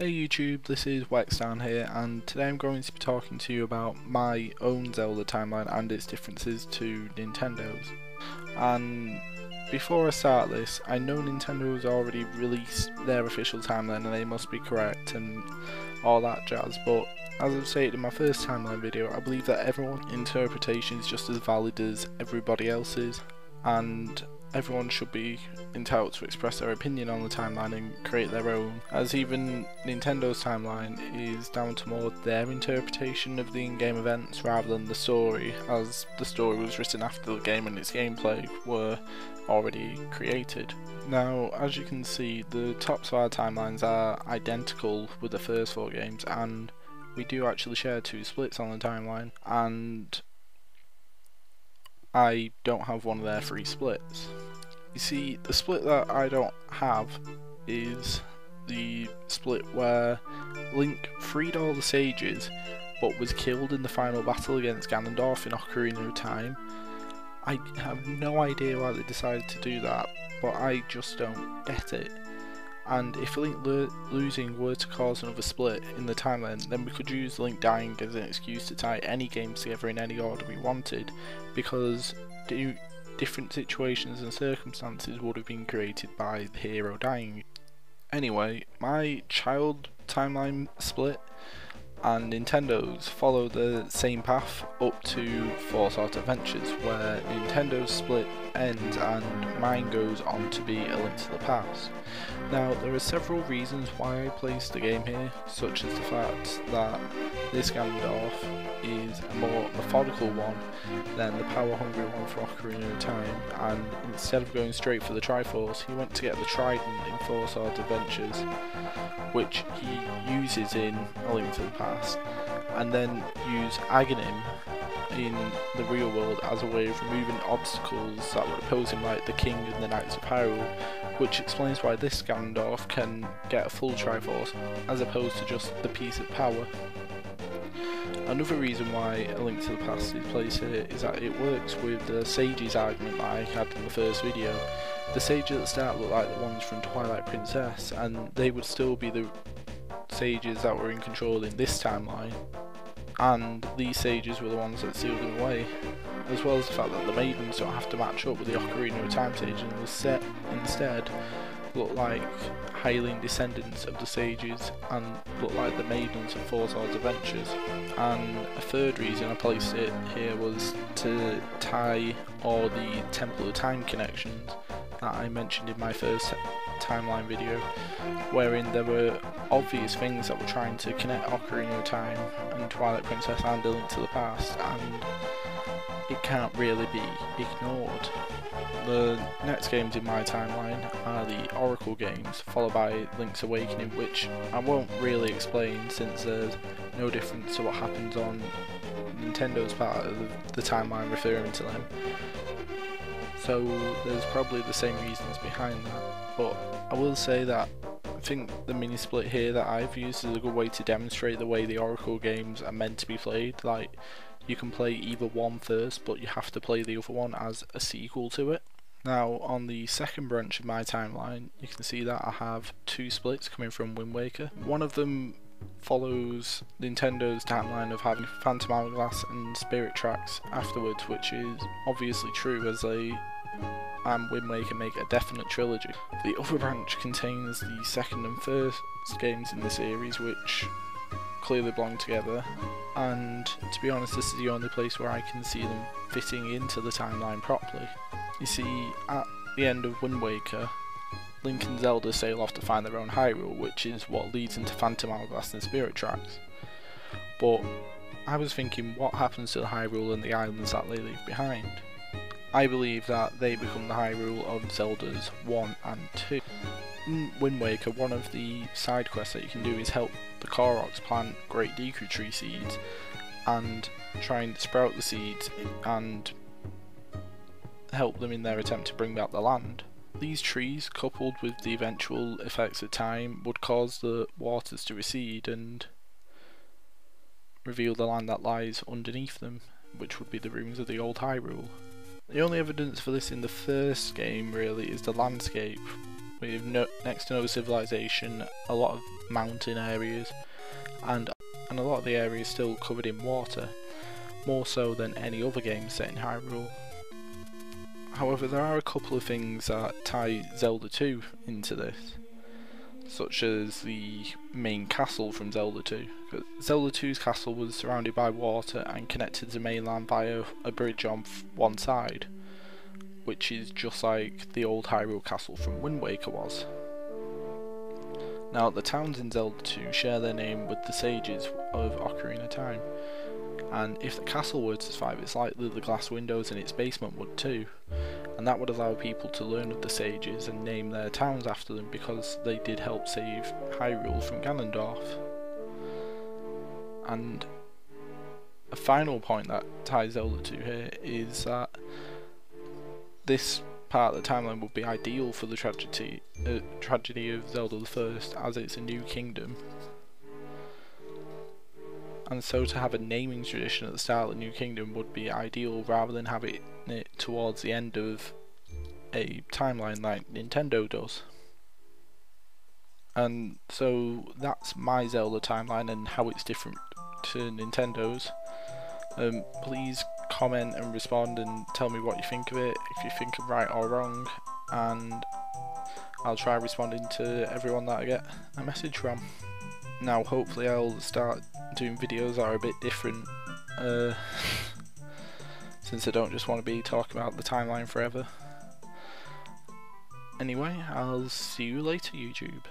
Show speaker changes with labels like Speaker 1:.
Speaker 1: Hey YouTube, this is Wexdarn here, and today I'm going to be talking to you about my own Zelda timeline and its differences to Nintendo's. And before I start this, I know Nintendo has already released their official timeline and they must be correct and all that jazz, but as I've stated in my first timeline video, I believe that everyone's interpretation is just as valid as everybody else's, and everyone should be entitled to express their opinion on the timeline and create their own, as even Nintendo's timeline is down to more their interpretation of the in-game events rather than the story, as the story was written after the game and its gameplay were already created. Now, as you can see, the tops of our timelines are identical with the first 4 games, and we do actually share 2 splits on the timeline, and I don't have one of their 3 splits. You see, the split that I don't have is the split where Link freed all the sages but was killed in the final battle against Ganondorf in Ocarina of Time. I have no idea why they decided to do that, but I just don't get it. And if Link losing were to cause another split in the timeline, then we could use Link dying as an excuse to tie any games together in any order we wanted, because different situations and circumstances would have been created by the hero dying. Anyway, my child timeline split and Nintendo's follow the same path up to Four Sort Adventures, where Nintendo's split ends and mine goes on to be A Link to the Past. Now, there are several reasons why I placed the game here, such as the fact that this Ganondorf is a more methodical one than the power-hungry one for Ocarina of Time, and instead of going straight for the Triforce, he went to get the Trident in Four Swords Adventures, which he uses in A Link to the Past, and then use Aghanim in the real world as a way of removing obstacles that would oppose him, like the King and the Knights of Hyrule, which explains why this Ganondorf can get a full Triforce as opposed to just the piece of power. Another reason why A Link to the Past is placed here is that it works with the sages argument that I had in the first video. The sages at the start look like the ones from Twilight Princess, and they would still be the sages that were in control in this timeline, and these sages were the ones that sealed them away, as well as the fact that the maidens don't have to match up with the Ocarina of Time sage and instead look like Hylian descendants of the sages and look like the maidens of Four Swords Adventures. And a third reason I placed it here was to tie all the Temple of Time connections that I mentioned in my first timeline video, wherein there were obvious things that were trying to connect Ocarina of Time and Twilight Princess and A Link to the Past, and it can't really be ignored. The next games in my timeline are the Oracle games, followed by Link's Awakening, which I won't really explain since there's no difference to what happens on Nintendo's part of the timeline referring to them. So there's probably the same reasons behind that, but I will say that I think the mini split here that I've used is a good way to demonstrate the way the Oracle games are meant to be played. Like, you can play either one first, but you have to play the other one as a sequel to it. Now, on the second branch of my timeline, you can see that I have 2 splits coming from Wind Waker. One of them follows Nintendo's timeline of having Phantom Hourglass and Spirit Tracks afterwards, which is obviously true, as they and Wind Waker make a definite trilogy. The other branch contains the second and first games in the series, which clearly belong together, and to be honest, this is the only place where I can see them fitting into the timeline properly. You see, at the end of Wind Waker, Link and Zelda sail off to find their own Hyrule, which is what leads into Phantom Hourglass and Spirit Tracks. But I was thinking, what happens to the Hyrule and the islands that they leave behind? I believe that they become the Hyrule of Zelda's 1 and 2. In Wind Waker, one of the side quests that you can do is help the Koroks plant Great Deku Tree seeds and try and sprout the seeds and help them in their attempt to bring back the land. These trees, coupled with the eventual effects of time, would cause the waters to recede and reveal the land that lies underneath them, which would be the ruins of the old Hyrule. The only evidence for this in the first game really is the landscape, with next to no civilization, a lot of mountain areas, and a lot of the area is still covered in water, more so than any other game set in Hyrule. However, there are a couple of things that tie Zelda 2 into this, such as the main castle from Zelda 2. Zelda 2's castle was surrounded by water and connected to mainland via a bridge on one side, which is just like the old Hyrule castle from Wind Waker was. Now, the towns in Zelda 2 share their name with the sages of Ocarina of Time, and if the castle were to survive, it's likely the glass windows in its basement would too, and that would allow people to learn of the sages and name their towns after them, because they did help save Hyrule from Ganondorf. And a final point that ties Zelda 2 here is that this part of the timeline would be ideal for the tragedy of Zelda the First, as it's a new kingdom. And so to have a naming tradition at the start of the new kingdom would be ideal, rather than having it towards the end of a timeline like Nintendo does. And so that's my Zelda timeline and how it's different to Nintendo's. Please comment and respond and tell me what you think of it, if you think I'm right or wrong, and I'll try responding to everyone that I get a message from. Now hopefully I'll start doing videos that are a bit different, since I don't just want to be talking about the timeline forever. Anyway, I'll see you later, YouTube.